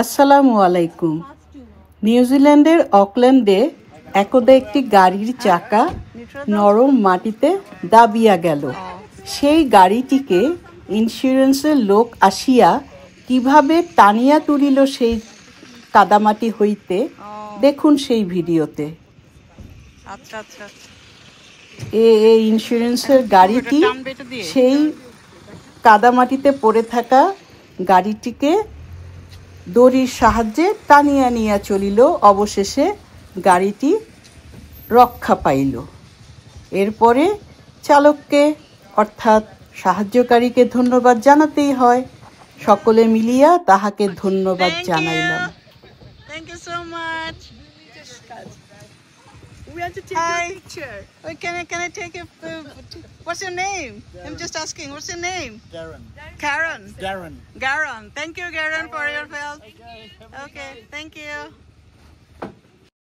আসসালামু আলাইকুম। নিউজিল্যান্ডের অকল্যান্ডে একদা একটি গাড়ির চাকা নরম মাটিতে দাবিয়া গেল। সেই গাড়িটিকে ইন্স্যুরেন্সের লোক আসিয়া কিভাবে টানিয়া তুলিল সেই কাদামাটি হইতে, দেখুন সেই ভিডিওতে। এই ইন্স্যুরেন্সের গাড়িটি সেই কাদামাটিতে পড়ে থাকা গাড়িটিকে দড়ির সাহায্যে টানিয়া নিয়ে চলিল। অবশেষে গাড়িটি রক্ষা পাইল। এরপরে চালককে অর্থাৎ সাহায্যকারীকে ধন্যবাদ জানাতেই হয়। সকলে মিলিয়া তাহাকে ধন্যবাদ জানাইলাম। Thank you so much. We have to take a picture. Wait, can I take a what's your name? Darren. I'm just asking. What's your name? Darren. Karen. Darren. Garon. Thank you, Garon, for your help. Okay, thank you.